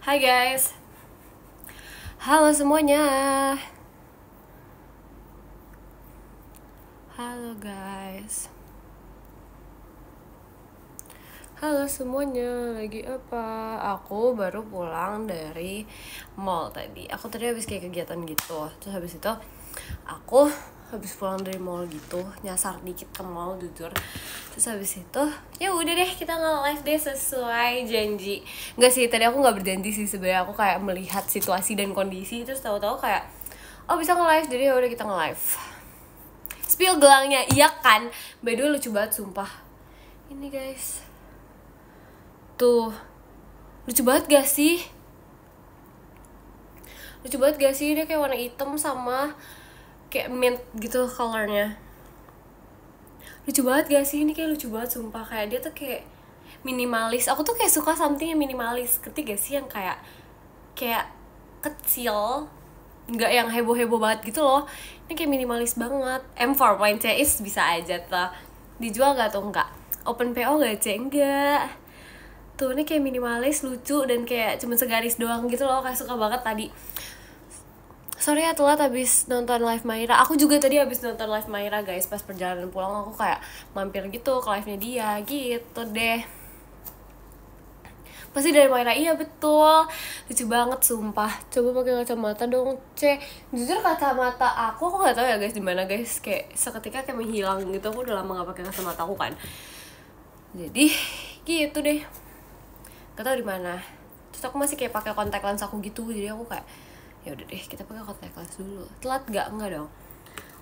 Hai guys. Halo semuanya. Halo guys. Halo semuanya, lagi apa? Aku baru pulang dari mall tadi. Aku tadi habis kayak kegiatan gitu. Terus habis itu aku habis pulang dari mall gitu, nyasar dikit ke mall jujur. Terus habis itu ya udah deh, kita nge-live deh sesuai janji. Enggak sih, tadi aku nggak berjanji sih sebenarnya. Aku kayak melihat situasi dan kondisi, terus tahu-tahu kayak oh bisa nge-live, jadi ya udah kita nge-live. Spill gelangnya, iya kan? By the way lucu banget sumpah. Ini guys, tuh lucu banget gak sih? Lucu banget gak sih? Dia kayak warna hitam sama kayak mint gitu colornya. Lucu banget gak sih? Ini kayak lucu banget sumpah. Kayak dia tuh kayak minimalis. Aku tuh kayak suka something yang minimalis. Ngerti gak sih? Yang kayak kecil, nggak yang heboh-heboh banget gitu loh. Ini kayak minimalis banget. M4.C is bisa aja tuh. Dijual gak tuh? Enggak. Open PO gak C? Enggak. Tuh ini kayak minimalis, lucu, dan kayak cuma segaris doang gitu loh. Kayak suka banget tadi. Sorry ya telat habis nonton live Maira. Aku juga tadi habis nonton live Maira guys. Pas perjalanan pulang aku kayak mampir gitu ke live-nya dia gitu deh. Pasti dari Maira, iya betul. Lucu banget sumpah. Coba pakai kacamata dong, C. Jujur kacamata aku gak tahu ya guys di mana guys. Kayak seketika kayak menghilang gitu. Aku udah lama gak pakai kacamata aku kan. Jadi gitu deh. Gak tahu di mana. Terus aku masih kayak pakai kontak lens aku gitu. Jadi aku kayak ya udah deh, kita pakai kontak lens dulu. Telat gak? Enggak dong.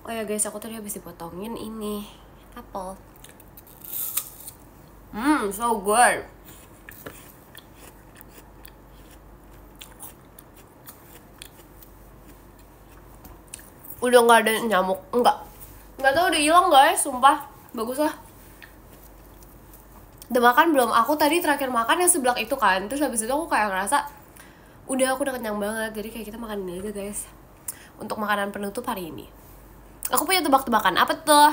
Oh ya guys, aku tadi habis dipotongin ini apel. So good. Udah nggak ada nyamuk, nggak tahu udah hilang guys, sumpah bagus lah. Udah makan belum? Aku tadi terakhir makan yang seblak itu kan, terus habis itu aku kayak ngerasa udah aku udah kenyang banget, jadi kayak kita makan ini aja guys untuk makanan penutup hari ini. Aku punya tebak-tebakan, apa tuh?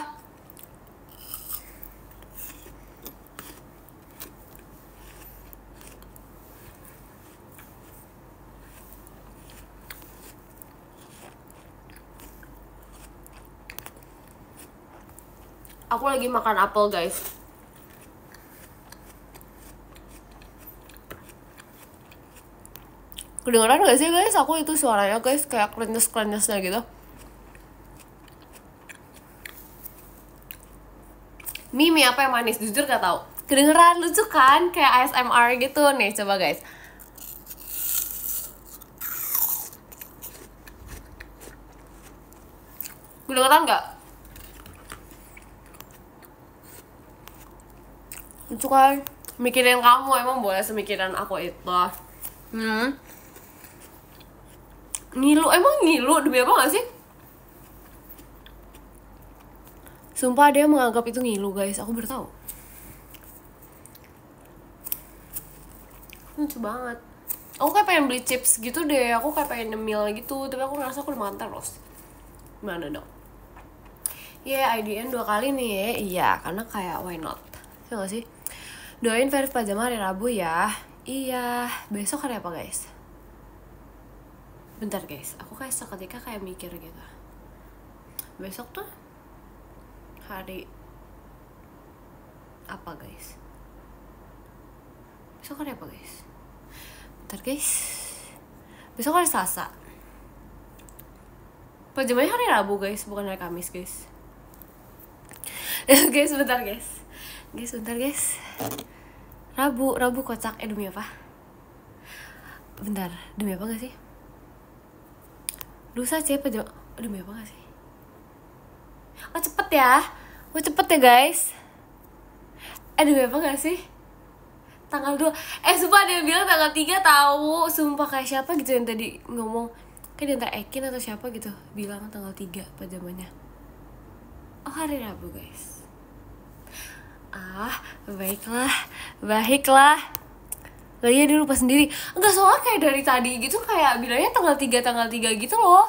Aku lagi makan apel guys. Kedengeran gak sih guys? Aku itu suaranya guys kayak krenyes-krenyesnya gitu. Mimi apa yang manis? Jujur gak tau. Kedengeran lucu kan? Kayak ASMR gitu. Nih coba guys. Kedengeran gak? Lucu kan? Mikirin kamu, emang boleh semikiran aku itu. Ngilu, emang ngilu? Demi apa gak sih? Sumpah dia menganggap itu ngilu guys, aku baru tahu. Lucu banget. Aku kayak pengen beli chips gitu deh, aku kayak pengen nyemil gitu, tapi aku ngerasa aku udah makan terus. Gimana dong? Ya IDN 2 kali nih ya, iya karena kayak why not? Ya gak sih? Doain Verif Pajama hari Rabu ya. Iya, besok hari apa guys? Bentar guys, aku kayak seketika kayak mikir gitu. Besok tuh hari apa guys? Besok hari apa guys? Bentar guys. Besok hari Selasa. Pajamanya hari Rabu guys, bukan hari Kamis guys. Guys, bentar guys. Guys, bentar guys. Rabu kocak. Demi apa? Bentar, demi apa gak sih? Lusa sih pajama. Demi apa gak sih? Oh cepet ya. Oh cepet ya guys. Demi apa gak sih? Tanggal 2. Sumpah ada yang bilang tanggal 3 tahu. Sumpah kayak siapa gitu yang tadi ngomong. Kayak diantar Ekin atau siapa gitu bilang tanggal 3 pajamanya. Oh hari Rabu guys. Baiklah. Lah iya dia lupa sendiri. Enggak, soalnya kayak dari tadi gitu kayak bilangnya tanggal 3 gitu loh.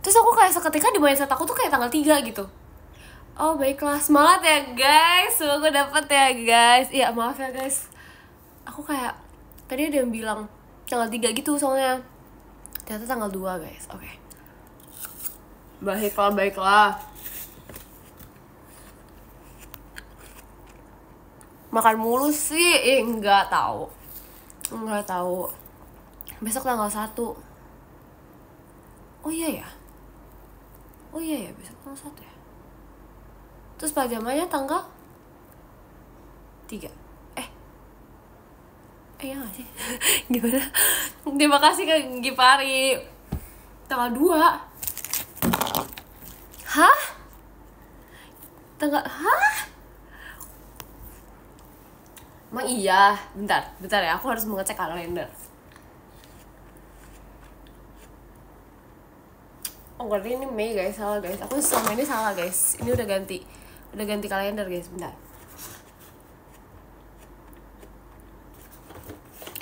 Terus aku kayak seketika di mindset aku tuh kayak tanggal 3 gitu. Oh baiklah, semangat ya guys. Semoga dapet ya guys. Iya maaf ya guys. Aku kayak Tadi ada yang bilang tanggal 3 gitu soalnya. Ternyata tanggal 2 guys. Oke. Baiklah. Makan mulu sih. Enggak tahu. Besok tanggal 1. Oh iya ya, besok tanggal 1 ya. Terus pajamanya tanggal 3. Iya gak sih? Gimana? Terima kasih ke Gipari. Tanggal 2. Hah? Emang iya? Bentar ya, aku harus mengecek kalender. Oh berarti ini Mei guys, salah guys. Aku selama ini salah guys. Ini udah ganti kalender guys, bentar.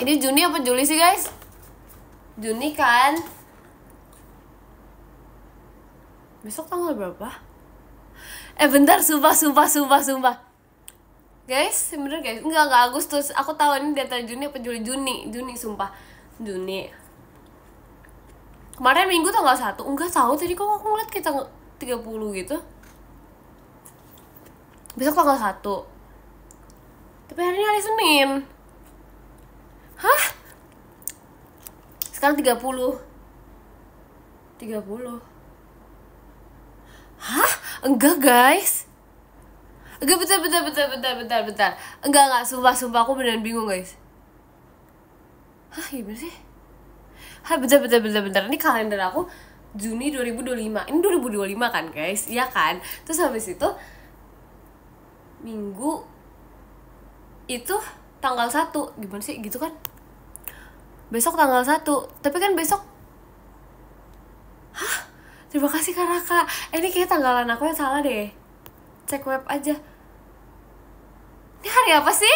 Ini Juni apa Juli sih guys? Juni kan? Besok tanggal berapa? Bentar, sumpah. Guys, bener guys. Enggak Agustus. Aku tahu ini di antara Juni apa Juli. Juni sumpah. Juni. Kemarin Minggu tanggal 1. Enggak tahu tadi kok aku ngeliat kayak tanggal 30 gitu. Besok tanggal 1. Tapi hari ini hari Senin. Hah? Sekarang 30. Hah? Enggak guys. Enggak, bentar. Enggak, sumpah aku beneran bingung guys. Hah, gimana sih? Hah, bentar. Ini kalender aku Juni 2025. Ini 2025 kan guys? Iya kan? Terus habis itu Minggu itu tanggal 1. Gimana sih? Gitu kan? Besok tanggal 1. Tapi kan besok. Hah? Terima kasih Kak Raka. Ini kayak tanggalan aku yang salah deh. Cek web aja. Ini hari apa sih?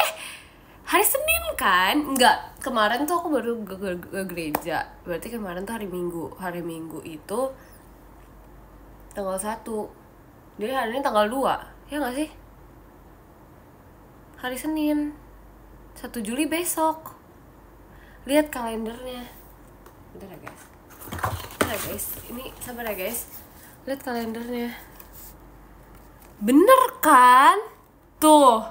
Hari Senin kan? Enggak, kemarin tuh aku baru ke gereja. Berarti kemarin tuh hari Minggu. Hari Minggu itu tanggal 1. Jadi hari ini tanggal 2. Ya gak sih? Hari Senin 1 Juli besok. Lihat kalendernya. Bentar ya guys. Ini sabar ya guys. Lihat kalendernya. Bener kan? Tuh.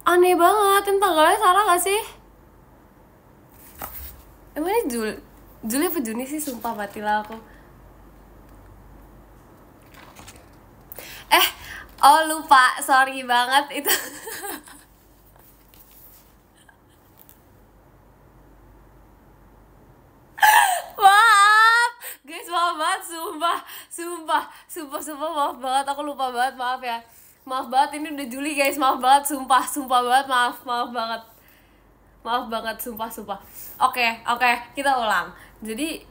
Aneh banget, ini tanggalnya salah gak sih? Emangnya Juli apa Juni sih? Sumpah matilah aku. Oh lupa, sorry banget itu. Maaf guys, maaf banget, sumpah maaf banget, aku lupa banget, maaf ya. Maaf banget, ini udah Juli guys, maaf banget, sumpah banget, maaf banget, sumpah. Oke, kita ulang. Jadi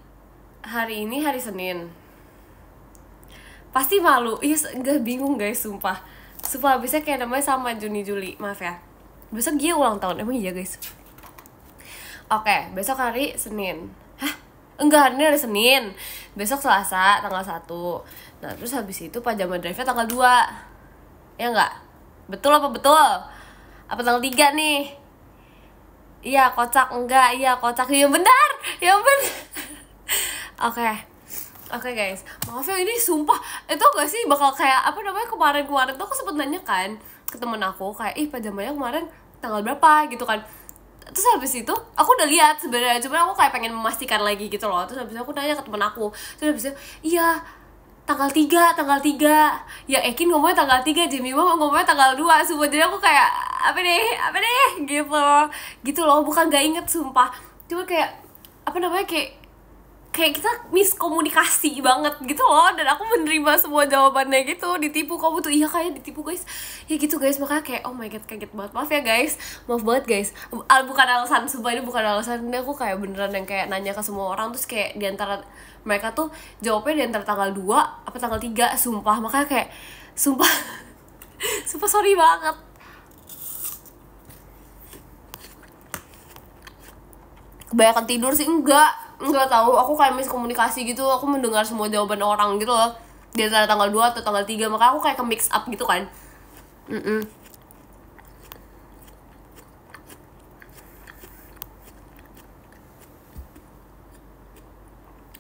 hari ini hari Senin. Pasti malu, enggak, bingung guys, sumpah bisa kayak namanya sama Juni, maaf ya. Besok dia ulang tahun, emang iya guys? Oke, besok hari Senin. Hah? Enggak, hari ini hari Senin. Besok Selasa, tanggal 1. Nah, terus habis itu pajama drive-nya tanggal 2. Ya enggak? Betul apa betul? Apa tanggal 3 nih? Iya, kocak. Enggak, iya, kocak. Ya benar. Oke guys, maaf ya ini sumpah. Itu gak sih bakal kayak apa namanya, kemarin tuh aku sempet nanya kan ke temen aku kayak pajamanya kemarin tanggal berapa gitu kan. Terus habis itu aku udah lihat sebenarnya, cuma aku kayak pengen memastikan lagi gitu loh. Terus habis itu aku nanya ke temen aku. Terus habis itu iya tanggal 3. Ya Ekin ngomongnya tanggal 3, Jimmy ngomongnya tanggal 2. Sumpah, jadi aku kayak apa deh gitu loh. Bukan gak inget sumpah, cuma kayak apa namanya, kayak kita miskomunikasi banget gitu loh. Dan aku menerima semua jawabannya gitu. Ditipu, kamu tuh iya kayak ditipu guys. Ya gitu guys, makanya kayak oh my god, kaget banget. Maaf ya guys, maaf banget guys. Bukan alasan, sumpah ini bukan alasan. Ini aku kayak beneran yang kayak nanya ke semua orang. Terus kayak diantara mereka tuh jawabnya diantara tanggal 2 apa tanggal 3. Sumpah, makanya kayak sumpah sorry banget. Kebanyakan tidur sih? Enggak tahu, aku kayak miskomunikasi gitu. Aku mendengar semua jawaban orang gitu loh di antara tanggal 2 atau tanggal 3. Makanya aku kayak ke mix up gitu kan.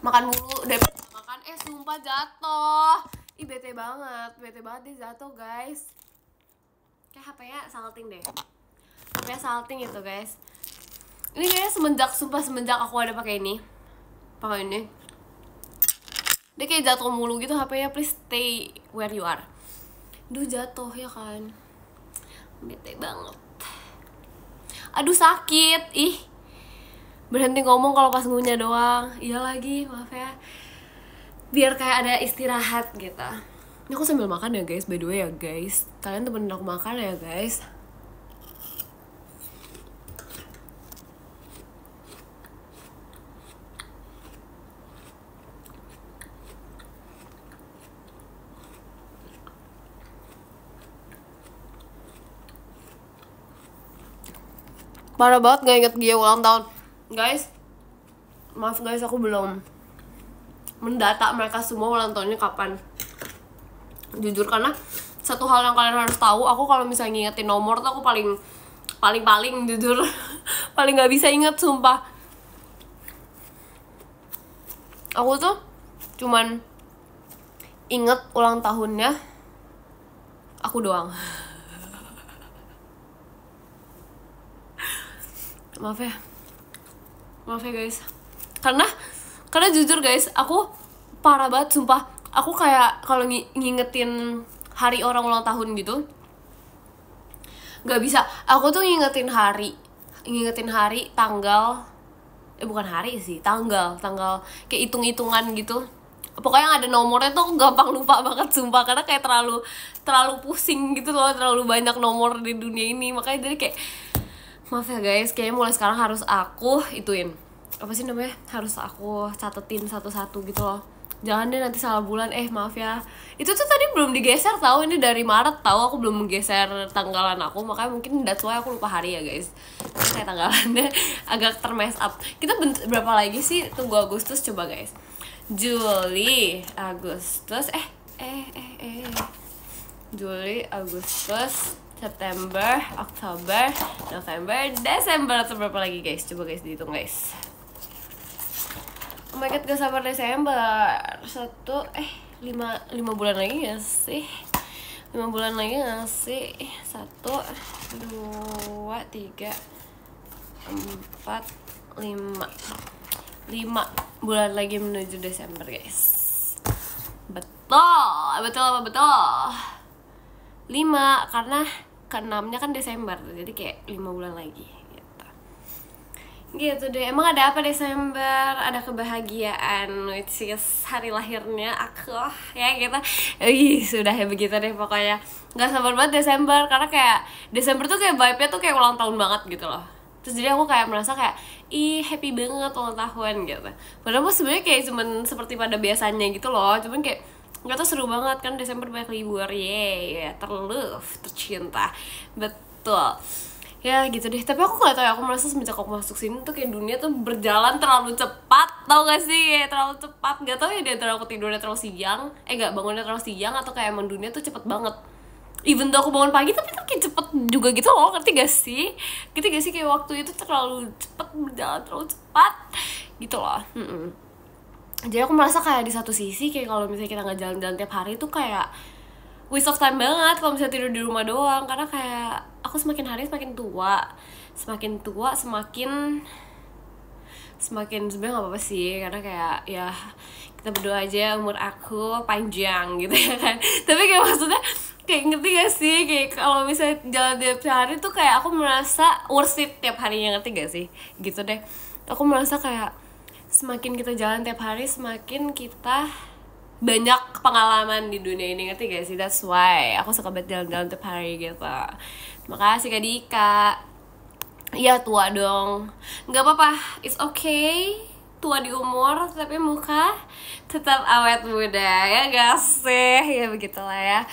makan mulu daripada nggak makan, sumpah jatuh. Ih bete banget dia jatuh guys. Kayak HP-nya salting deh, HP-nya salting itu guys. Ini kayaknya semenjak aku ada pakai ini dia kayak jatuh mulu gitu HP-nya. Please stay where you are. Duh jatuh ya kan, bete banget. Aduh sakit, ih berhenti ngomong kalau pas ngunyah doang. Iya lagi, maaf ya, biar kayak ada istirahat gitu. Ini aku sambil makan ya guys, by the way ya guys, kalian temenin aku makan ya guys. Parah banget gak inget dia ulang tahun guys. Maaf guys, aku belum mendata mereka semua ulang tahunnya kapan, jujur. Karena satu hal yang kalian harus tahu, aku kalau misalnya ngingetin nomor tuh aku paling jujur paling gak bisa inget sumpah. Aku tuh cuman inget ulang tahunnya aku doang. Maaf ya guys, karena jujur guys, aku parah banget sumpah. Aku kayak kalau ngingetin hari orang ulang tahun gitu nggak bisa. Aku tuh ngingetin hari, tanggal, bukan hari sih, tanggal kayak hitung-hitungan gitu. Pokoknya yang ada nomornya tuh aku gampang lupa banget sumpah, karena kayak terlalu pusing gitu loh, terlalu banyak nomor di dunia ini. Makanya jadi kayak, maaf ya guys, kayaknya mulai sekarang harus aku ituin, apa sih namanya, harus aku catetin satu-satu gitu loh. Jangan deh nanti salah bulan, maaf ya. Itu tuh tadi belum digeser tahu, ini dari Maret tahu, aku belum menggeser tanggalan aku, makanya mungkin that's why aku lupa hari ya guys. Kayak tanggalannya agak termess up. Kita berapa lagi sih? Tunggu Agustus coba guys. Juli, Agustus, Juli, Agustus, September, Oktober, November, Desember. Atau berapa lagi guys? Coba guys dihitung guys. Oh my god, gak sabar Desember. 5 bulan lagi gak sih? 5 bulan lagi gak sih? 1, 2, 3, 4, 5 bulan lagi menuju Desember guys. Betul 5, karena ke-6-nya kan Desember, jadi kayak 5 bulan lagi gitu deh. Emang ada apa Desember? Ada kebahagiaan, which is hari lahirnya aku ya gitu. Sudah ya begitu deh pokoknya. Gak sabar banget Desember, karena kayak Desember tuh kayak vibe-nya tuh kayak ulang tahun banget gitu loh. Terus jadi aku kayak merasa kayak happy banget ulang tahun gitu. Padahal mah sebenarnya kayak cuman seperti pada biasanya gitu loh, cuman kayak nggak tuh seru banget kan, Desember banyak libur, tercinta, betul ya gitu deh. Tapi aku nggak tahu ya, aku merasa semenjak aku masuk sini tuh kayak dunia tuh berjalan terlalu cepat, tau gak sih, kayak terlalu cepat. Nggak tahu ya, di antara aku tidurnya terlalu siang, nggak bangunnya terlalu siang, atau kayak emang dunia tuh cepet banget. Even though aku bangun pagi, tapi tuh kayak cepet juga gitu loh, ngerti gak sih? Kayak waktu itu terlalu cepet, berjalan terlalu cepat gitu loh. Jadi aku merasa kayak di satu sisi kayak kalau misalnya kita nggak jalan-jalan tiap hari tuh kayak waste of time banget kalau misalnya tidur di rumah doang. Karena kayak aku semakin hari semakin tua semakin sebenarnya nggak apa-apa sih, karena kayak ya kita berdoa aja umur aku panjang gitu ya kan. Tapi kayak maksudnya kayak ngerti gak sih, kayak kalau misalnya jalan tiap hari tuh kayak aku merasa worth it tiap harinya, ngerti gak sih gitu deh. Aku merasa kayak semakin kita jalan tiap hari semakin kita banyak pengalaman di dunia ini, ngerti gak sih? That's why aku suka banget jalan-jalan tiap hari gitu. Makasih Kak Dika. Iya tua dong, nggak apa-apa, it's okay. Tua di umur tapi muka tetap awet muda, ya gak sih? Ya begitulah ya.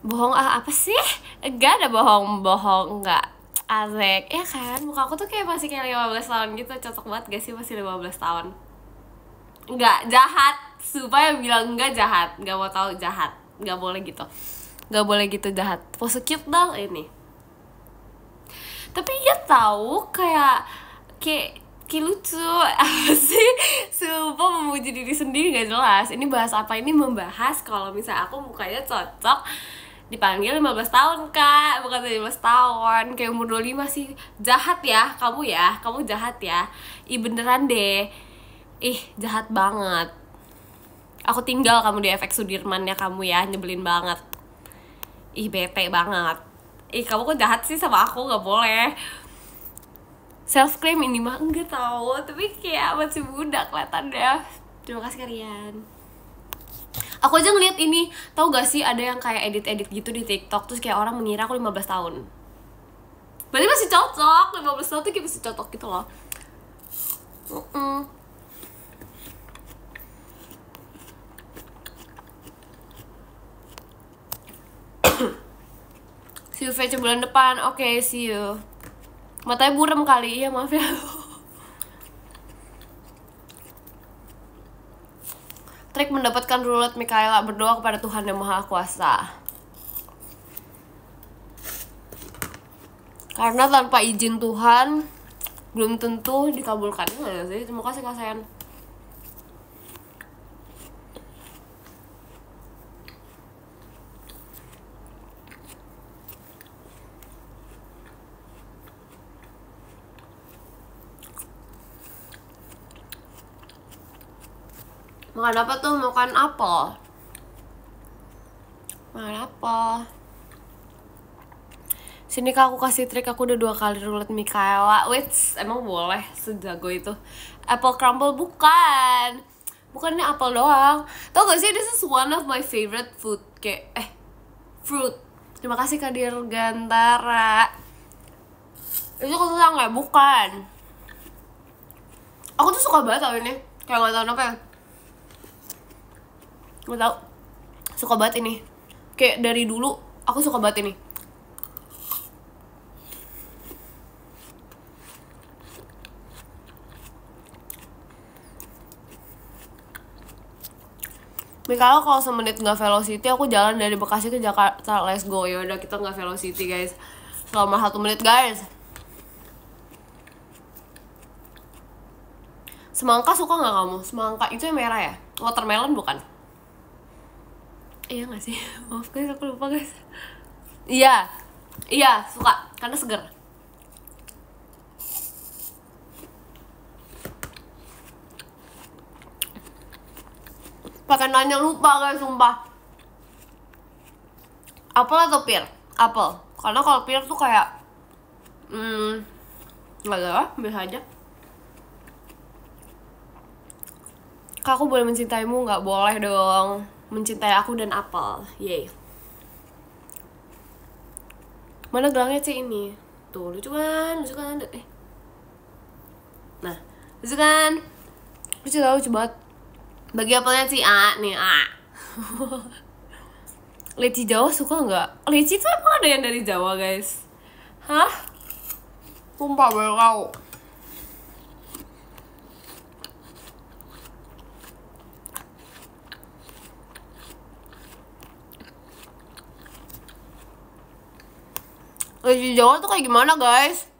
Bohong apa sih? Gak ada bohong, nggak asik ya kan. Muka aku tuh kayak masih kayak 15 tahun gitu, cocok banget gak sih masih 15 tahun? Nggak jahat, supaya bilang nggak jahat, nggak mau tahu jahat, nggak boleh gitu jahat. Pose cute dong ini. Tapi ya tahu kayak Kayak lucu. Apa sih? Sumpah memuji diri sendiri gak jelas. Ini bahas apa? Ini membahas kalau misalnya aku mukanya cocok dipanggil 15 tahun kak, bukan 17 tahun. Kayak umur 25 sih. Jahat ya kamu ya. Kamu jahat ya. Ih beneran deh. Ih jahat banget. Aku tinggal kamu di efek Sudirman ya kamu ya. Nyebelin banget. Ih bete banget. Ih kamu kok jahat sih sama aku, gak boleh. Self claim ini mah enggak tahu, tapi kayak masih muda kelihatannya. Terima kasih kalian. Aku aja ngeliat ini, tahu gak sih ada yang kayak edit gitu di TikTok terus kayak orang mengira aku 15 tahun. Berarti masih cocok, 15 tahun tuh kayak masih cocok gitu loh. See you VC bulan depan. Oke, see you. Matanya buram kali, ya maaf ya. Trik mendapatkan rulet Mikaela, berdoa kepada Tuhan Yang Maha Kuasa. Karena tanpa izin Tuhan belum tentu dikabulkan. Enggak sih? Terima kasih Kak Sen. Makan apa tuh? Makan apel. Makan apel. Sini kak aku kasih trik, aku udah 2 kali rulet Mikaela. Wits, emang boleh sejago itu? Apple crumble bukan. Bukan ini apel doang. Tau gak sih, this is one of my favorite food. Kayak, fruit. Terima kasih Kak Dirgantara. Itu kesulang ya? Bukan. Aku tuh suka banget tau ini. Kayak gak tau kenapa ya. Gak tau. Suka banget ini. Kayak dari dulu aku suka banget ini. Mikaela kalau semenit nggak velocity, aku jalan dari Bekasi ke Jakarta. Let's go. Ya udah kita nggak velocity guys. Selama 1 menit guys. Semangka suka nggak kamu? Semangka itu yang merah ya? Watermelon bukan? Iya nggak sih? Maaf guys, aku lupa guys. Iya, iya suka karena seger. Pakai nanya lupa guys, sumpah. Apel atau pir? Apel. Karena kalau pir tuh kayak nggak ada, biasa aja. Kak, aku boleh mencintaimu? Nggak boleh dong. Mencintai aku dan apel. Yeay. Mana gelangnya sih ini? Tuh, lucu kan? Lucu kan? Nah, lucu kan? Lucu tau, lucu banget. Bagi apelnya sih A nih, A. Leci Jawa suka nggak? Leci tuh emang ada yang dari Jawa guys? Hah? Sumpah baru tau. Leci Jawa tuh kayak gimana guys?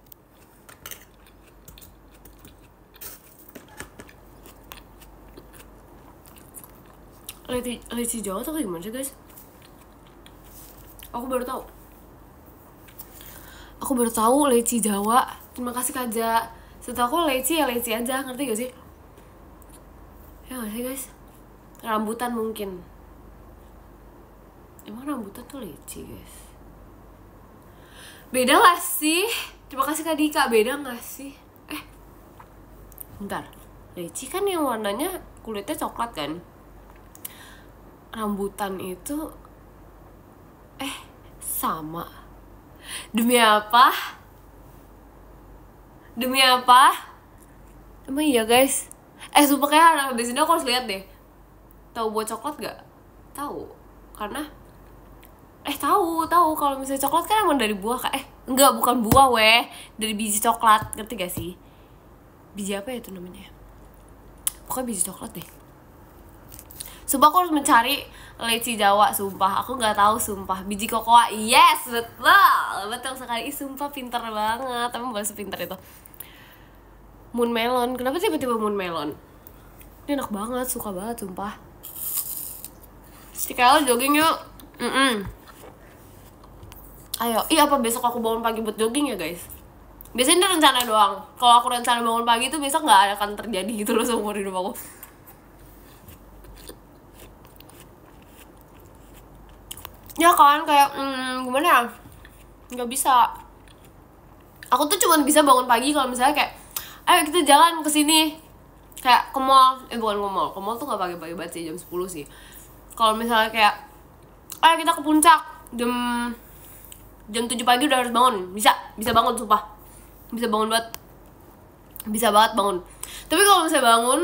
Leci Jawa tuh kayak gimana sih guys? Aku baru tahu. Aku baru tahu leci Jawa. Terima kasih Kaja. Setahu aku leci ya leci aja, ngerti gak sih? Ya gak sih guys? Rambutan mungkin. Emang rambutan tuh leci guys? Beda gak sih? Terima kasih Kak Dika. Beda gak sih? Bentar. Leci kan yang warnanya kulitnya coklat kan? Rambutan itu sama. Demi apa? Demi apa? Emang iya guys? Sumpah kayak di sini aku harus lihat deh. Tahu buah coklat gak? Tahu. Karena tahu kalau misalnya coklat kan emang dari buah kak. Enggak, bukan buah weh. Dari biji coklat. Ngerti gak sih? Biji apa ya itu namanya? Pokoknya biji coklat deh. Sumpah aku harus mencari leci Jawa, sumpah. Aku gak tahu sumpah. Biji kokoa, yes, betul. Betul sekali. Sumpah pinter banget. Tapi bukan sepinter itu. Moon melon. Kenapa tiba-tiba moon melon? Ini enak banget, suka banget sumpah. Kayak jogging yuk. Ayo, apa besok aku bangun pagi buat jogging ya guys? Biasanya ini rencana doang. Kalau aku rencana bangun pagi tuh besok nggak akan terjadi gitu loh seumur hidup aku. Ya kan kayak gimana ya? Nggak bisa. Aku tuh cuma bisa bangun pagi kalau misalnya kayak, ayo kita jalan ke sini. Kayak ke mall, bukan ke mall. Ke mall tuh nggak pagi-pagi banget sih, jam 10 sih. Kalau misalnya kayak, ayo kita ke puncak jam 7 pagi udah harus bangun. Bisa bangun sumpah. Bisa bangun banget. Bisa banget bangun. Tapi kalau misalnya bangun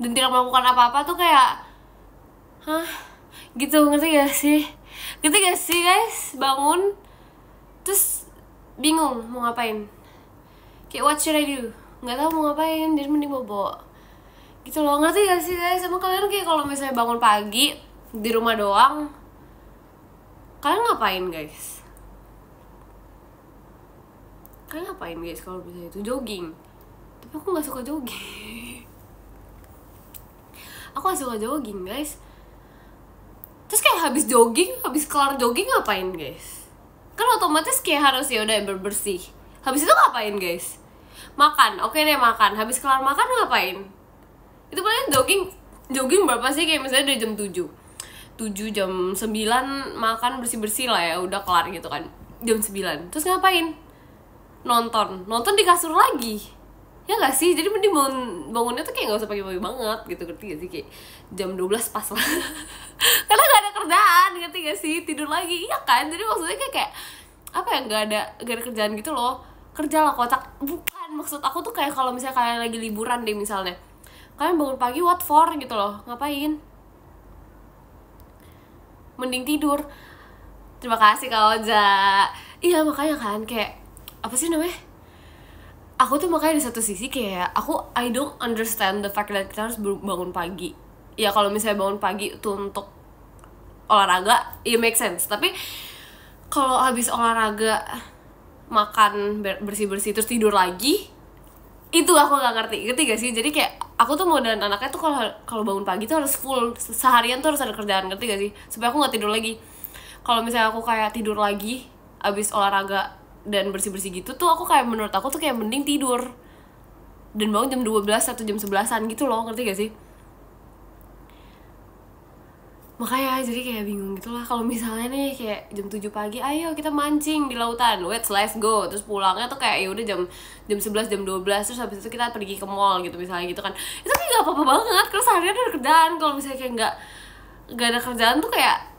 dan tidak melakukan apa-apa tuh kayak gitu, ngerti gak sih? Ngerti gak sih guys? Bangun terus bingung mau ngapain. Kayak what should I do? Nggak tahu mau ngapain, jadi mending bobo. Gitu loh, ngerti gak sih guys? Sama kalian kayak kalau misalnya bangun pagi di rumah doang, kalian ngapain guys? Kalian ngapain guys kalau misalnya itu jogging? Tapi aku nggak suka jogging. Aku gak suka jogging guys. Terus kayak habis kelar jogging ngapain guys? Kan otomatis kayak harus ya udah bersih. Habis itu ngapain guys? Makan, oke deh makan. Habis kelar makan ngapain? Itu paling jogging berapa sih? Kayak misalnya dari jam 7 jam 9 makan bersih-bersih lah ya, udah kelar gitu kan. Jam 9, terus ngapain? Nonton di kasur lagi. Ya gak sih? Jadi mending bangunnya tuh kayak gak usah pagi-pagi banget gitu, ngerti gak sih? Kayak jam 12 pas lah. Karena gak ada kerjaan, ngerti gak sih? Tidur lagi, iya kan? Jadi maksudnya kayak apa ya, gak ada kerjaan gitu loh. Kerja lah kocak. Bukan, maksud aku tuh kayak kalau misalnya kalian lagi liburan deh misalnya, kalian bangun pagi what for gitu loh, ngapain? Mending tidur. Terima kasih Kak Oza. Iya makanya kan kayak apa sih namanya, aku tuh makanya di satu sisi kayak I don't understand the fact that kita harus bangun pagi. Ya kalau misalnya bangun pagi itu untuk olahraga, ya make sense. Tapi kalau habis olahraga makan bersih-bersih terus tidur lagi, itu aku nggak ngerti gak sih? Jadi kayak aku tuh mau dan anaknya tuh kalau bangun pagi tuh harus full seharian tuh harus ada kerjaan, ngerti gak sih? Supaya aku nggak tidur lagi. Kalau misalnya aku kayak tidur lagi abis olahraga dan bersih-bersih gitu tuh, aku kayak menurut aku tuh kayak mending tidur dan bangun jam 12 atau jam 11-an gitu loh, ngerti gak sih? Makanya jadi kayak bingung gitu lah. Kalau misalnya nih kayak jam 7 pagi, ayo kita mancing di lautan, let's go. Terus pulangnya tuh kayak ya udah jam 11, jam 12, terus habis itu kita pergi ke mall gitu misalnya gitu kan. Itu kayak gak apa-apa banget, karena seharian ada kerjaan. Kalau misalnya kayak gak ada kerjaan tuh kayak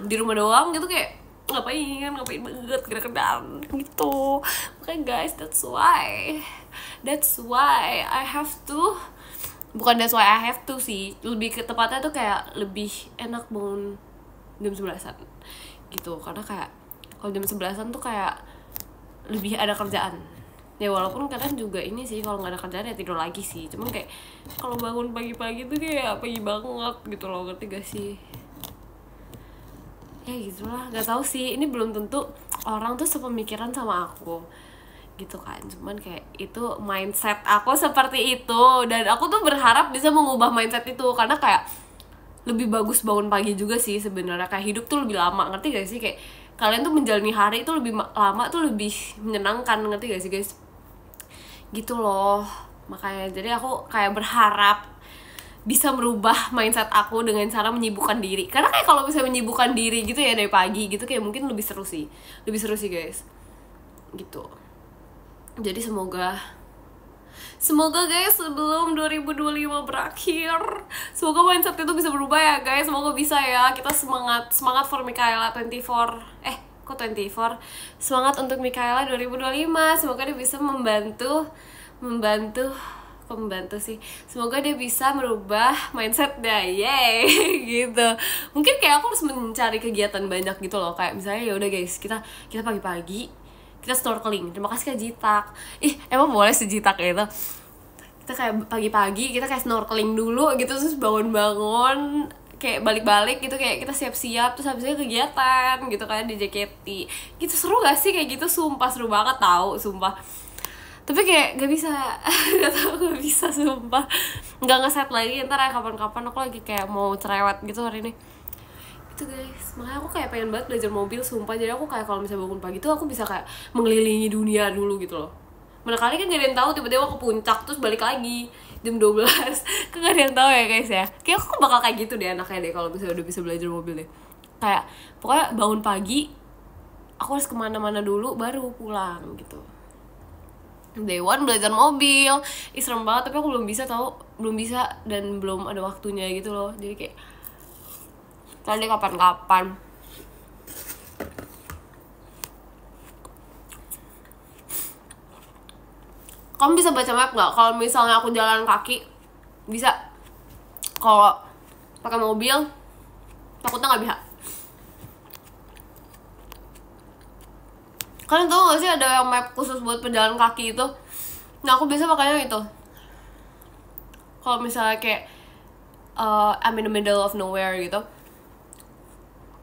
di rumah doang gitu, kayak ngapain banget, gak ada kerjaan gitu. Makanya guys, that's why I have to, bukan that's why I have to sih, lebih ke tepatnya tuh kayak lebih enak bangun jam 11-an gitu. Karena kayak kalau jam 11-an tuh kayak lebih ada kerjaan. Ya walaupun kadang juga ini sih, kalau nggak ada kerjaan ya tidur lagi sih. Cuman kayak kalau bangun pagi-pagi tuh kayak pagi banget gitu loh, ngerti gak sih? Ya gitulah, nggak tahu sih, ini belum tentu orang tuh sepemikiran sama aku gitu kan. Cuman kayak itu mindset aku seperti itu, dan aku tuh berharap bisa mengubah mindset itu. Karena kayak lebih bagus bangun pagi juga sih sebenarnya, kayak hidup tuh lebih lama, ngerti gak sih? Kayak kalian tuh menjalani hari itu lebih lama tuh lebih menyenangkan, ngerti gak sih guys? Gitu loh. Makanya jadi aku kayak berharap bisa merubah mindset aku dengan cara menyibukkan diri. Karena kayak kalau bisa menyibukkan diri gitu ya dari pagi gitu, kayak mungkin lebih seru sih guys gitu. Jadi semoga guys sebelum 2025 berakhir, semoga mindset itu bisa berubah ya guys. Semoga bisa ya. Kita semangat for Mikaela 24. Kok 24? Semangat untuk Mikaela 2025. Semoga dia bisa membantu sih. Semoga dia bisa merubah mindset dia, yay gitu. Mungkin kayak aku harus mencari kegiatan banyak gitu loh. Kayak misalnya ya udah guys, kita pagi-pagi kita snorkeling. Terima kasih Kak Jitak. Emang boleh sejitak itu? Kita kayak pagi-pagi kita kayak snorkeling dulu gitu, terus bangun-bangun kayak balik-balik gitu, kayak kita siap-siap, terus habis itu kegiatan gitu kan di JKT gitu. Seru gak sih kayak gitu? Sumpah seru banget tau, sumpah. Tapi kayak gak bisa gak tau, gak bisa sumpah, gak ngeset lagi. Ntar ya kapan-kapan aku lagi kayak mau cerewet gitu hari ini itu guys. Makanya aku kayak pengen banget belajar mobil sumpah. Jadi aku kayak kalau misalnya bangun pagi tuh aku bisa kayak mengelilingi dunia dulu gitu loh. Mana kali kan gak ada yang tahu tiba-tiba ke puncak terus balik lagi jam 12 kan gak ada yang tahu ya guys ya. Kayak aku bakal kayak gitu deh anaknya deh kalau misalnya udah bisa belajar mobil deh. Kayak pokoknya bangun pagi aku harus kemana-mana dulu baru pulang gitu. Day one belajar mobil, serem banget, tapi aku belum bisa dan belum ada waktunya gitu loh. Jadi kayak tadi kapan-kapan. Kamu bisa baca map nggak? Kalau misalnya aku jalan kaki bisa. Kalau pakai mobil takutnya nggak bisa. Kalian tau gak sih ada yang map khusus buat pejalan kaki itu? Nah aku biasa pakainya itu. Kalau misalnya kayak I'm in the middle of nowhere gitu,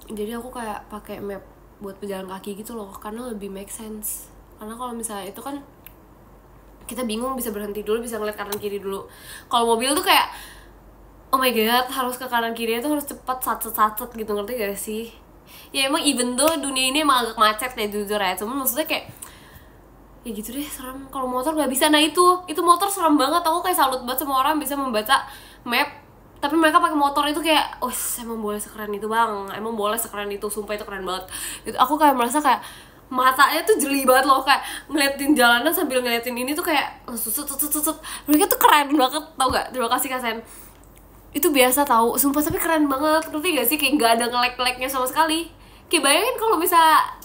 jadi aku kayak pakai map buat pejalan kaki gitu loh, karena lebih make sense. Karena kalau misalnya itu kan kita bingung, bisa berhenti dulu, bisa ngeliat kanan kiri dulu. Kalau mobil tuh kayak oh my god, harus ke kanan kiri itu harus cepat, sat gitu, ngerti gak sih? Ya emang even though dunia ini emang agak macet ya jujur ya, cuman maksudnya kayak ya gitu deh, serem. Kalau motor nggak bisa. Nah itu motor serem banget. Aku kayak salut banget sama orang bisa membaca map tapi mereka pakai motor. Itu kayak oh emang boleh sekeren itu bang, emang boleh sekeren itu, sumpah itu keren banget. Itu aku kayak merasa kayak matanya tuh jeli banget loh, kayak ngeliatin jalanan sambil ngeliatin ini tuh kayak susut. Mereka tuh keren banget, tau gak? Terima kasih Kak Sen. Itu biasa tahu, sumpah, tapi keren banget. Ngerti gak sih? Kayak gak ada nge-lag-lagnya sama sekali. Kayak bayangin kalau bisa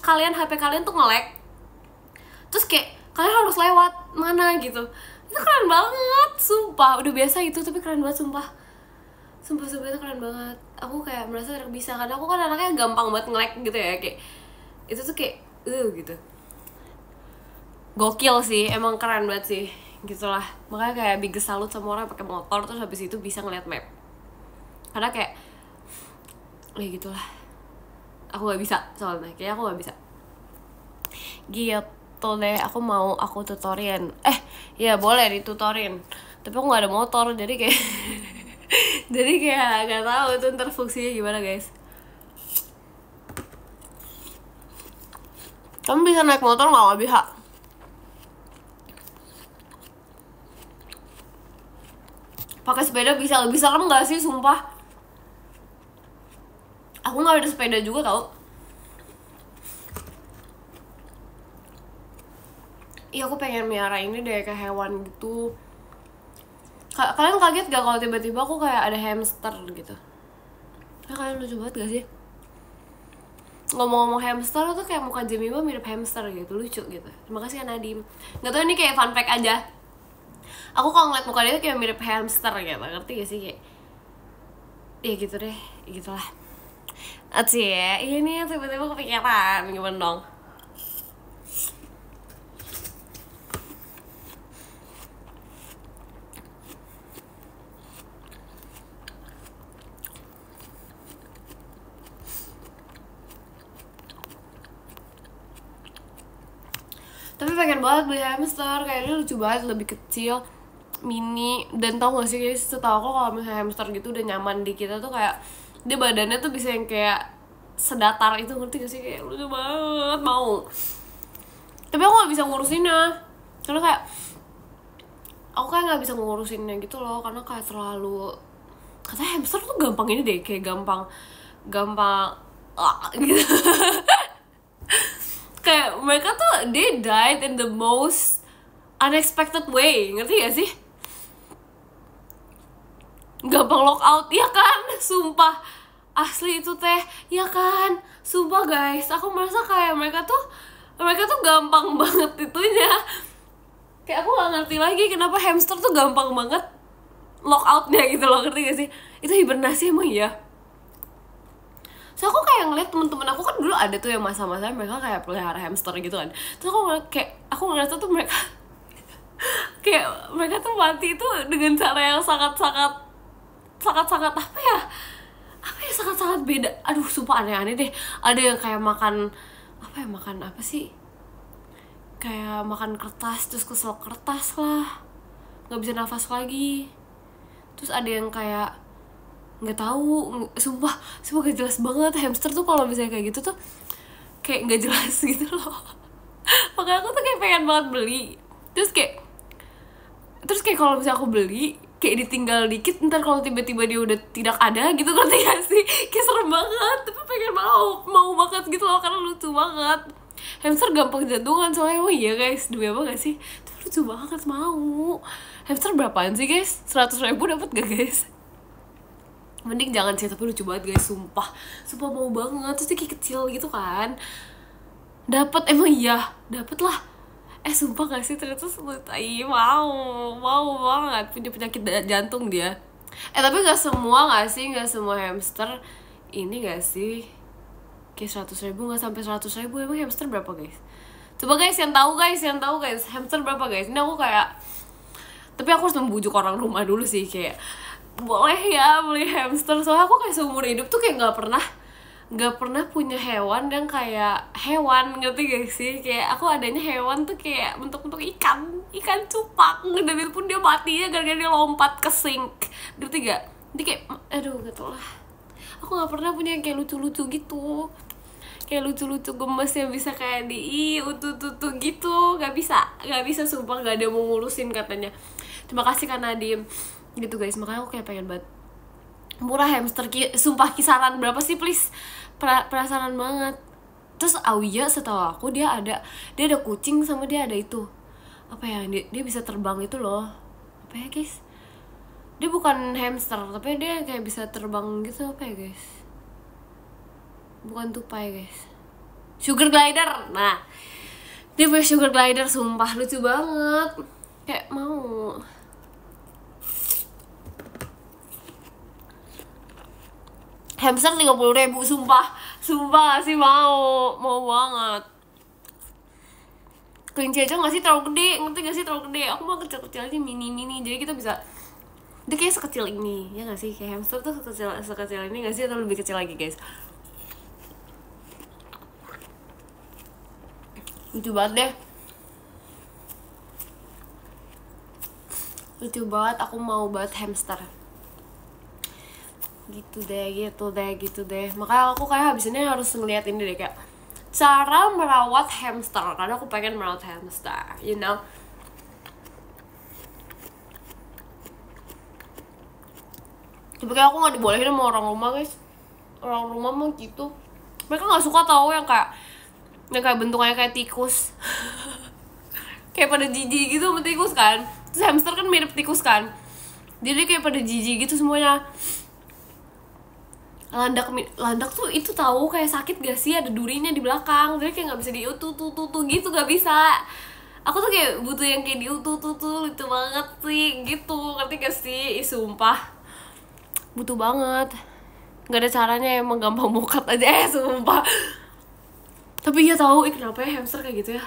kalian, HP kalian tuh nge-lag, terus kayak kalian harus lewat mana gitu. Itu keren banget, sumpah. Udah biasa itu, tapi keren banget, sumpah itu keren banget. Aku kayak merasa tidak bisa, karena aku kan anaknya gampang banget nge-lag gitu ya. Kayak itu tuh kayak gitu. Gokil sih, emang keren banget sih. Gitulah, makanya kayak biggest salut sama orang pakai motor terus habis itu bisa ngeliat map. Karena kayak ya gitulah, aku nggak bisa soalnya, kayak aku nggak bisa gitu deh. Aku tutorin, ya boleh ditutorin, tapi aku nggak ada motor jadi kayak jadi kayak nggak tahu itu ntar fungsinya gimana guys. Kamu bisa naik motor nggak bisa? Pakai sepeda bisa lebih serem nggak sih, sumpah. Aku nggak ada sepeda juga tau. Iya aku pengen miara ini deh, kayak hewan gitu. Kalian kaget gak kalau tiba-tiba aku kayak ada hamster gitu? Kalian lucu banget gak sih? Ngomong-ngomong hamster tuh kayak muka Jemima mirip hamster gitu, lucu gitu. Terima kasih ya Nadim. Gak tau, ini kayak fun fact aja. Aku kalau ngeliat muka dia tuh kayak mirip hamster gitu, ngerti gak sih? Kayak ya gitu deh, gitulah. Aci ya, ini tiba-tiba kepikiran, gimana dong? Tapi pengen banget beli hamster, kayaknya lucu banget, lebih kecil, mini. Dan tau gak sih guys, setahu aku kalau misalnya hamster gitu udah nyaman di kita tuh kayak dia badannya tuh bisa yang kayak sedatar itu, ngerti gak sih? Kayak lucu banget, mau. Tapi aku gak bisa ngurusinnya, karena kayak aku kayak gak bisa ngurusinnya gitu loh, karena kayak terlalu, katanya hamster tuh gampang ini deh, kayak gampang gitu. Kayak mereka tuh they died in the most unexpected way, ngerti gak sih? Gampang lock out, ya kan? Sumpah, asli itu teh, ya kan? Sumpah guys, aku merasa kayak mereka tuh gampang banget itunya. Kayak aku gak ngerti lagi kenapa hamster tuh gampang banget lock outnya gitu loh, ngerti gak sih? Itu hibernasi emang ya. So aku kayak ngeliat temen-temen aku kan dulu ada tuh yang masa-masa mereka kayak pelihara hamster gitu kan. Terus aku ngerasa tuh mereka kayak mereka tuh mati itu dengan cara yang sangat-sangat apa ya sangat-sangat beda. Aduh sumpah aneh-aneh deh. Ada yang kayak makan apa sih, kayak makan kertas terus kesel kertas lah, nggak bisa nafas lagi. Terus ada yang kayak nggak tahu, sumpah gak jelas banget. Hamster tuh kalau misalnya kayak gitu tuh kayak nggak jelas gitu loh. Makanya aku tuh kayak pengen banget beli. Terus kayak kalau misalnya aku beli kayak ditinggal dikit, ntar kalau tiba-tiba dia udah tidak ada gitu, ngerti gak sih? Kayak serem banget, tapi pengen mau banget gitu loh, karena lucu banget. Hamster gampang jantungan soalnya. Oh iya guys, demi apa gak sih? Tapi lucu banget, mau. Hamster berapaan sih guys? 100.000 dapat gak guys? Mending jangan sih, tapi lucu banget guys, sumpah mau banget. Terus dia kayak kecil gitu kan, dapat, emang iya dapat lah. Sumpah gak sih, ternyata mau banget. Punya penyakit jantung dia. Tapi gak semua hamster ini gak sih kayak 100.000, gak sampai 100.000. Emang hamster berapa guys? Coba guys yang tahu guys hamster berapa guys? Ini aku kayak, tapi aku harus membujuk orang rumah dulu sih, kayak boleh ya beli hamster. Soalnya aku kayak seumur hidup tuh kayak nggak pernah punya hewan yang kayak hewan, ngerti gak sih? Kayak aku adanya hewan tuh kayak bentuk-bentuk ikan cupak, dan itu pun dia matinya gara-gara dia lompat ke sink, ngerti gak? Jadi kayak aduh gitu lah. Aku nggak pernah punya yang kayak lucu-lucu gitu, kayak lucu-lucu gemes yang bisa kayak utu-utu gitu. Nggak bisa sumpah, nggak ada yang mau ngurusin katanya. Terima kasih Kak Nadim gitu guys. Makanya aku kayak pengen banget murah hamster. Sumpah kisaran berapa sih please? Penasaran banget. Terus Auya setahu aku dia ada kucing, sama dia ada itu apa ya, dia bisa terbang itu loh, apa ya guys? Dia bukan hamster tapi dia kayak bisa terbang gitu, apa ya guys? Bukan tupai guys, sugar glider. Nah dia punya sugar glider, sumpah lucu banget, kayak mau. Hamster 30.000, sumpah gak sih, mau banget. Kelinci aja gak sih terlalu gede, ngerti gak sih, terlalu gede. Aku mau kecil-kecil aja, mini, jadi kita bisa, dia kayak sekecil ini, ya gak sih? Kayak hamster tuh sekecil ini gak sih, atau lebih kecil lagi guys? Lucu banget deh, aku mau banget hamster. Gitu deh. Makanya aku kayak habis ini harus ngeliat ini deh, kayak cara merawat hamster, karena aku pengen merawat hamster, you know. Tapi kayak aku nggak dibolehin sama orang rumah guys. Orang rumah mah gitu, mereka nggak suka tahu yang kayak bentukannya kayak tikus. Kayak pada jijik gitu sama tikus kan. Terus hamster kan mirip tikus kan, jadi kayak pada jijik gitu semuanya. Landak tuh itu tahu kayak sakit gak sih, ada durinya di belakang, jadi kayak nggak bisa diutu gitu, nggak bisa. Aku tuh kayak butuh yang kayak diutu lucu banget sih gitu, ngerti gak sih? Sumpah butuh banget, nggak ada caranya, emang gampang mokat aja sumpah. Tapi ya tahu kenapa ya hamster kayak gitu ya,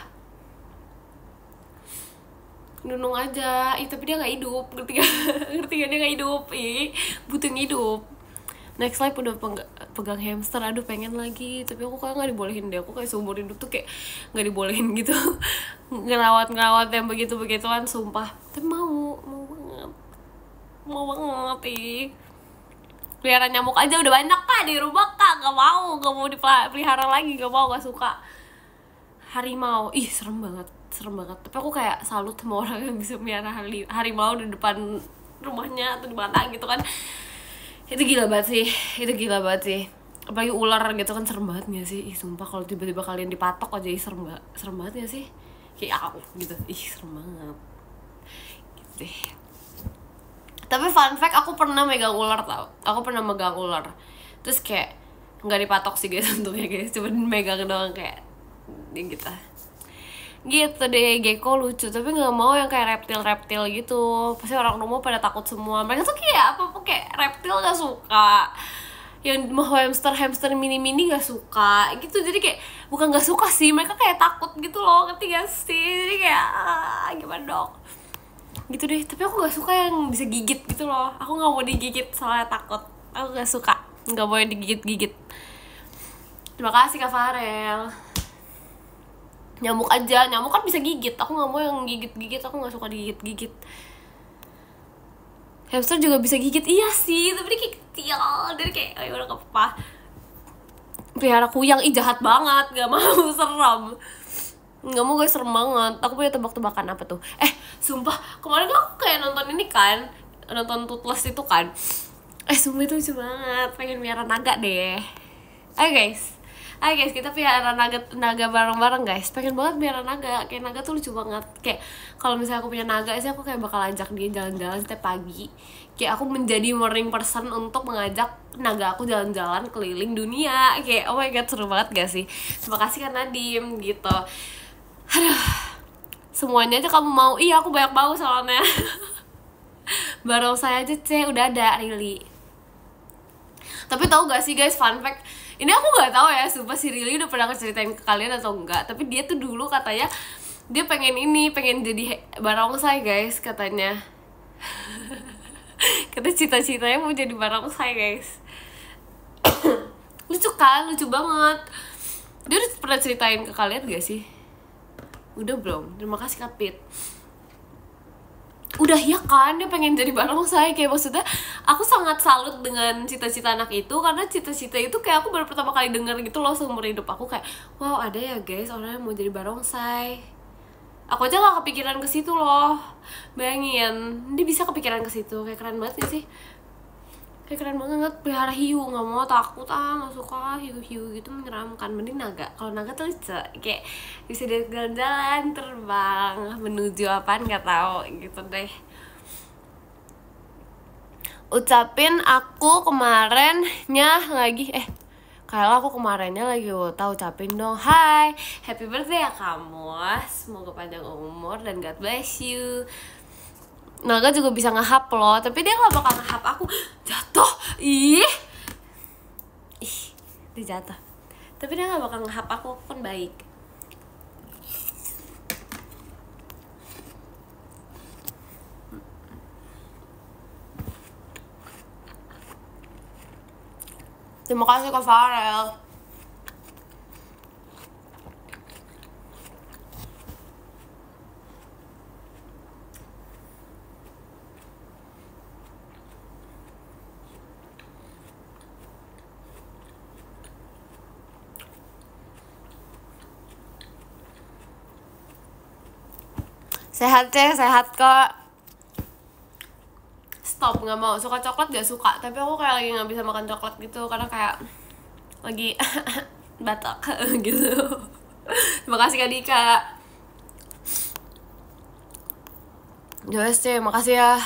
nunung aja. Tapi dia nggak hidup, ngerti gak dia nggak hidup, butuh hidup. Next life udah pegang hamster, aduh pengen lagi, tapi aku kayak nggak dibolehin deh. Aku kayak seumur hidup tuh kayak nggak dibolehin gitu ngerawat yang begituan, sumpah. Tapi mau banget. Pelihara nyamuk aja udah banyak Kak di rumah Kak, nggak mau dipelihara lagi, nggak suka. Harimau, serem banget. Tapi aku kayak salut sama orang yang bisa melihara harimau di depan rumahnya atau di mana gitu kan. Itu gila banget sih. Apalagi ular gitu kan, serem banget gak sih? Sumpah kalau tiba-tiba kalian dipatok aja, serem banget gak sih? Kayak aku gitu, serem banget gitu deh. Tapi fun fact, aku pernah megang ular tau. Terus kayak gak dipatok sih guys untungnya guys, cuma megang doang kayak gitu deh. Gecko lucu, tapi nggak mau yang kayak reptil gitu. Pasti orang rumah pada takut semua. Mereka tuh kayak apa kayak reptil nggak suka, yang mau hamster mini nggak suka gitu. Jadi kayak bukan nggak suka sih, mereka kayak takut gitu loh, ngerti gak sih? Jadi kayak gimana dong gitu deh. Tapi aku nggak suka yang bisa gigit gitu loh. Aku nggak mau digigit soalnya takut. Aku nggak suka, nggak boleh digigit. Terima kasih Kak Farel. Nyamuk aja, nyamuk kan bisa gigit, aku nggak mau yang gigit-gigit, aku nggak suka digigit-gigit. Hamster juga bisa gigit, iya sih, tapi dia kayak kecil, dari kayak ayo udah apa. Pelihara kuyang, jahat banget, gak mau, serem. Nggak mau guys, serem banget. Aku punya tebak-tebakan apa tuh. Sumpah kemarin aku kayak nonton ini kan, nonton Toothless itu kan. Sumpah itu lucu banget, pengen pelihara naga deh. Ayo guys, kita pelihara naga bareng-bareng guys. Pengen banget pelihara naga, kayak naga tuh lucu banget. Kayak kalau misalnya aku punya naga sih, aku kayak bakal ajak dia jalan-jalan setiap pagi. Kayak aku menjadi morning person untuk mengajak naga aku jalan-jalan keliling dunia. Kayak oh my god, seru banget gak sih? Terima kasih Kak Nadim gitu. Aduh, semuanya aja kamu mau. Iya, aku banyak mau soalnya. Barongsai aja udah ada Rili. Tapi tahu gak sih guys, fun fact, ini aku nggak tahu ya, sumpah si Rili udah pernah ceritain ke kalian atau enggak. Tapi dia tuh dulu katanya dia pengen jadi barongsai guys, katanya. Kata cita-citanya mau jadi barongsai guys. Lucu kan, lucu banget. Dia udah pernah ceritain ke kalian gak sih? Udah belum? Terima kasih Kapit. Udah ya kan, dia pengen jadi barongsai. Kayak maksudnya aku sangat salut dengan cita-cita anak itu, karena cita-cita itu kayak aku baru pertama kali denger gitu loh seumur hidup aku. Kayak wow, ada ya guys orang yang mau jadi barongsai. Aku aja gak kepikiran ke situ loh. Bayangin, dia bisa kepikiran ke situ. Kayak keren banget gak sih? Kayak keren banget. Pelihara hiu, nggak mau, takut, nggak suka hiu-hiu gitu, menyeramkan. Mending naga. Kalau naga tuh lucu, kayak bisa dia jalan-jalan, terbang menuju apaan nggak tahu gitu deh. Ucapin aku kemarinnya lagi kalau aku kemarinnya lagi ucapin dong. Hai, happy birthday ya kamu, semoga panjang umur dan God bless you. Naga juga bisa ngehap loh, tapi dia gak bakal ngehap aku. Jatuh, ih, dia jatuh. Tapi dia gak bakal ngehap aku kan baik. Terima kasih Kak Farel. Sehat kok. Stop, nggak mau. Suka coklat gak suka, tapi aku kayak lagi nggak bisa makan coklat gitu karena kayak lagi batak gitu. Terima kasih Kak Dika. Joyce, makasih ya.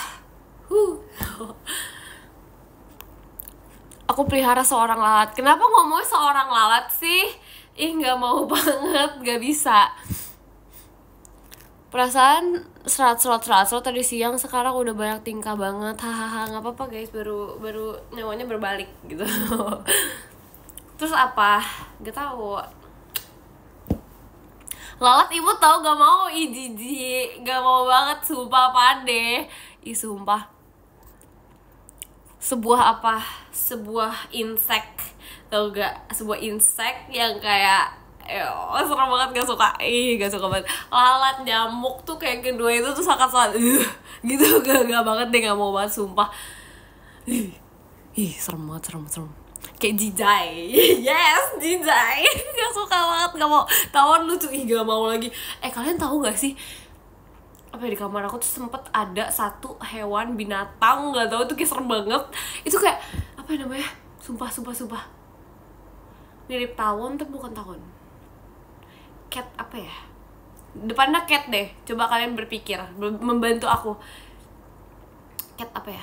Aku pelihara seorang lalat. Kenapa ngomongnya seorang lalat sih? Nggak mau banget, nggak bisa. Perasaan serat tadi siang, sekarang udah banyak tingkah banget. Hahaha, nggak apa-apa guys, baru nyawanya berbalik gitu. Terus apa? Gak tahu. Lalat ibu tahu gak mau, jijik, gak mau banget, sumpah pade. Sumpah. Sebuah insek, tau gak? Sebuah insek yang kayak serem banget, gak suka. Gak suka banget. Lalat, nyamuk tuh kayak kedua itu tuh sangat gitu, gak banget deh, gak mau banget, sumpah. Serem banget, serem. Kayak jijai. Yes, jijai. Gak suka banget, gak mau. Tawon lucu, gak mau lagi. Kalian tahu gak sih, apa di kamar aku tuh sempet ada satu hewan binatang, gak tahu tuh kayak serem banget. Itu kayak apa namanya, sumpah mirip tawon tapi bukan tawon. Cat apa ya, depannya cat deh, coba kalian berpikir, membantu aku. Cat apa ya?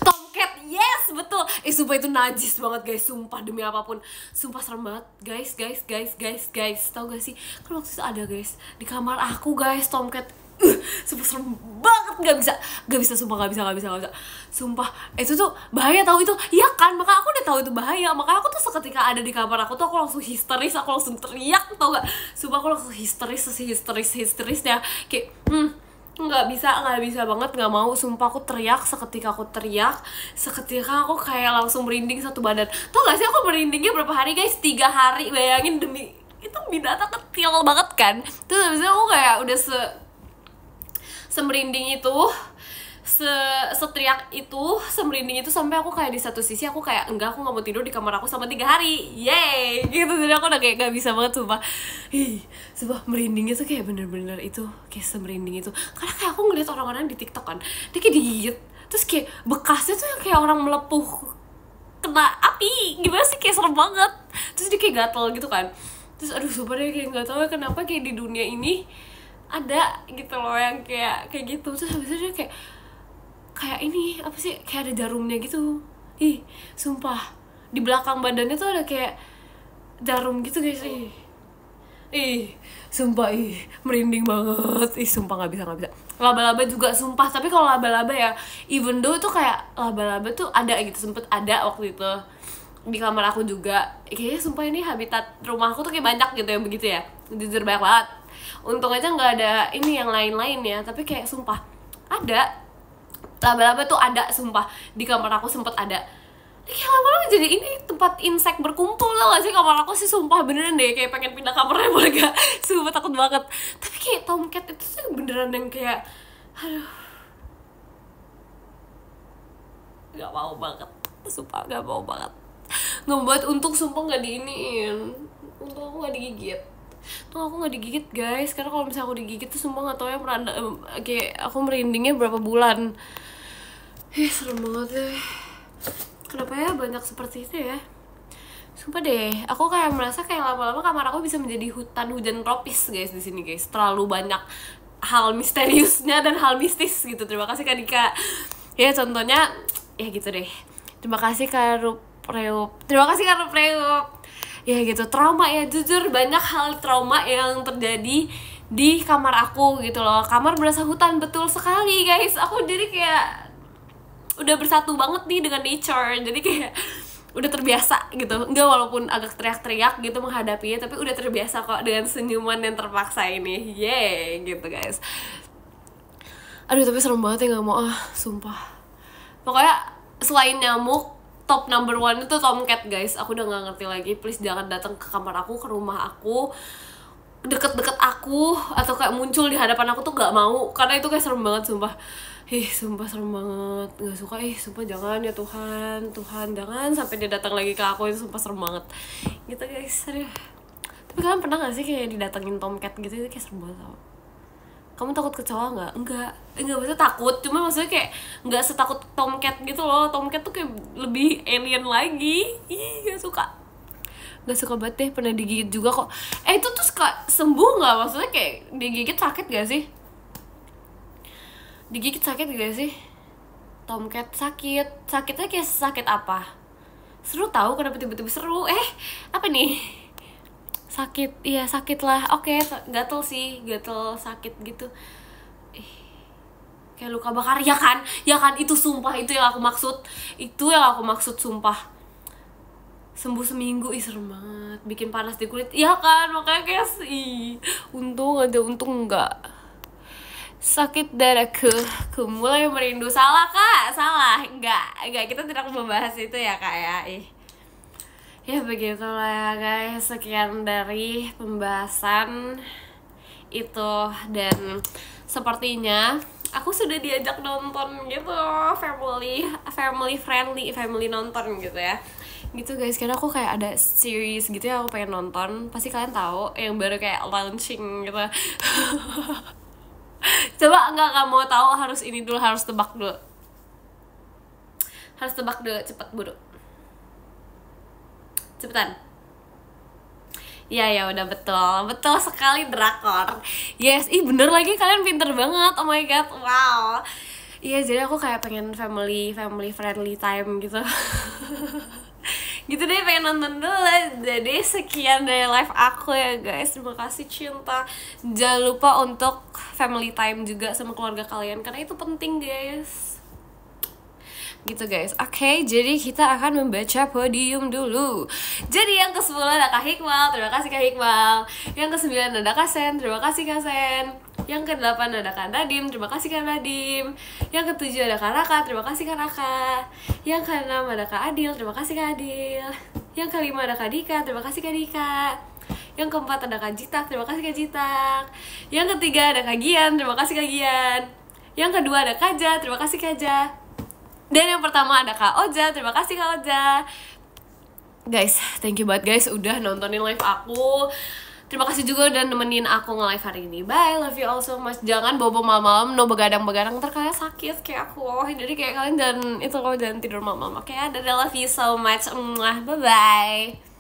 Tomcat, yes, betul. Sumpah itu najis banget guys, sumpah demi apapun. Sumpah serem banget guys. Tau gak sih, kan waktu itu ada guys di kamar aku guys, Tomcat. Sumpah serem banget, gak bisa, sumpah gak bisa. Sumpah, itu tuh bahaya, tahu itu? Iya kan, maka aku udah tahu itu bahaya. Maka aku tuh seketika ada di kamar aku tuh, aku langsung histeris, aku langsung teriak, tau gak? Sumpah aku langsung histerisnya, kayak nggak bisa banget, nggak mau. Sumpah aku teriak, seketika aku kayak langsung merinding satu badan. Tau gak sih aku merindingnya berapa hari guys? 3 hari, bayangin, demi itu binatang kecil banget kan. Terus habis itu aku kayak udah semerinding itu, seteriak itu, semerinding itu, sampai aku kayak di satu sisi aku kayak enggak, aku nggak mau tidur di kamar aku sama 3 hari, yeay gitu. Jadi aku udah kayak gak bisa banget sumpah. Sumpah merindingnya tuh kayak bener-bener itu, kayak semerinding itu. Karena kayak aku ngeliat orang-orang di TikTok kan, dia kayak digigit, terus kayak bekasnya tuh yang kayak orang melepuh kena api, gimana sih, kayak serem banget. Terus dia kayak gatel gitu kan. Terus aduh sumpah deh, kayak gak tau kenapa kayak di dunia ini ada gitu loh yang kayak gitu. Terus habis itu dia kayak ini apa sih, kayak ada jarumnya gitu. Sumpah di belakang badannya tuh ada kayak jarum gitu guys. Sumpah merinding banget. Sumpah nggak bisa. Laba-laba juga sumpah. Tapi kalau laba-laba ya, even though tuh kayak laba-laba tuh ada gitu, sempet ada waktu itu di kamar aku juga. Kayaknya sumpah ini habitat rumahku tuh kayak banyak gitu yang begitu ya, jujur banyak banget. Untung aja nggak ada ini yang lain-lain ya, tapi kayak sumpah ada laba-laba tuh, ada sumpah di kamar aku sempet ada. Kayak lama-lama jadi ini tempat insek berkumpul, tau gak sih kamar aku sih, sumpah beneran deh kayak pengen pindah kamarnya boleh gak, sumpah takut banget. Tapi kayak tomcat itu tuh beneran yang kayak aduh, gak mau banget, sumpah gak mau banget. Ngebuat untung sumpah gak diiniin, untung aku gak digigit. Tuh aku gak digigit guys, karena kalau misalnya aku digigit tuh sumpah gak tau ya kayak aku merindingnya berapa bulan. Serem banget deh. Kenapa ya banyak seperti itu ya? Sumpah deh, aku kayak merasa kayak lama-lama kamar aku bisa menjadi hutan hujan tropis guys di sini guys. Terlalu banyak hal misteriusnya dan hal mistis gitu. Terima kasih Kak Dika. Ya contohnya ya gitu deh. Terima kasih Kak Rupreup. Ya gitu, trauma ya, jujur banyak hal trauma yang terjadi di kamar aku gitu loh. Kamar berasa hutan, betul sekali guys. Aku jadi kayak udah bersatu banget nih dengan nature. Jadi kayak udah terbiasa gitu. Enggak, walaupun agak teriak-teriak gitu menghadapinya, tapi udah terbiasa kok dengan senyuman yang terpaksa ini. Yeay gitu guys. Aduh tapi serem banget ya, gak mau sumpah. Pokoknya selain nyamuk, top number 1 itu tomcat guys. Aku udah gak ngerti lagi. Please jangan datang ke kamar aku, ke rumah aku, deket-deket aku, atau kayak muncul di hadapan aku tuh gak mau. Karena itu kayak serem banget sumpah. Sumpah serem banget. Gak suka, sumpah jangan ya Tuhan. Tuhan jangan sampai dia datang lagi ke aku. Itu sumpah serem banget gitu guys, serius. Tapi kalian pernah gak sih kayak didatengin tomcat gitu? Itu kayak serem banget tau. Kamu takut kecoa nggak? Enggak maksudnya takut, cuma maksudnya kayak nggak setakut tomcat gitu loh. Tomcat tuh kayak lebih alien lagi. Gak suka banget deh. Pernah digigit juga kok. Itu tuh suka sembuh nggak? Maksudnya kayak digigit sakit gak sih? Digigit sakit gak sih? Tomcat sakitnya kayak sakit apa? Seru tahu, kenapa tiba-tiba seru? Apa nih? Sakit, iya sakit lah. Oke, gatel sih, gatel sakit gitu. Kayak luka bakar ya kan? Itu sumpah, itu yang aku maksud sumpah. Sembuh seminggu, serem banget. Bikin panas di kulit, ya kan? Makanya kayak untung enggak. Sakit dadaku, ku mulai merindu. Salah Kak, salah. Enggak, kita tidak membahas itu ya Kak ya. Ya begitulah ya guys, sekian dari pembahasan itu. Dan sepertinya aku sudah diajak nonton gitu, family nonton gitu ya. Gitu guys, karena aku kayak ada series gitu ya, aku pengen nonton. Pasti kalian tahu yang baru kayak launching gitu. Coba nggak mau tahu, harus ini dulu, harus tebak dulu, cepet buru. Cepetan. Ya udah, betul sekali, drakor. Yes, bener lagi, kalian pinter banget. Oh my god, wow. Iya, jadi aku kayak pengen family friendly time gitu. Gitu deh, pengen nonton dulu. Jadi sekian dari live aku ya guys. Terima kasih cinta. Jangan lupa untuk family time juga sama keluarga kalian, karena itu penting guys. Gitu guys. Oke, jadi kita akan membaca podium dulu. Jadi yang ke-10 ada Kak Hikmal, terima kasih Kak Hikmal. Yang ke-9 ada Kak Sen, terima kasih Kak Sen. Yang ke-8 ada Kak Nadim, terima kasih Kak Nadim. Yang ke-7 ada Kak Raka, terima kasih Kak Raka. Yang ke-6 ada Kak Adil, terima kasih Kak Adil. Yang ke-5 ada Kak Dika, terima kasih Kak Dika. Yang keempat ada Kak Jitak, terima kasih Kak Jitak. Yang ketiga ada Kak Gian, terima kasih Kak Gian. Yang kedua ada Kak Ja, terima kasih Kak Ja. Dan yang pertama ada Kak Oja, terima kasih Kak Oja. Guys, thank you banget guys udah nontonin live aku. Terima kasih juga udah nemenin aku nge-live hari ini. Bye, love you all so much. Jangan bobo malam-malam, no begadang-begadang, ntar kalian sakit kayak aku. Jadi kayak kalian jangan, itu kalau jangan tidur malam-malam. Oke, dadah, love you so much. Bye-bye.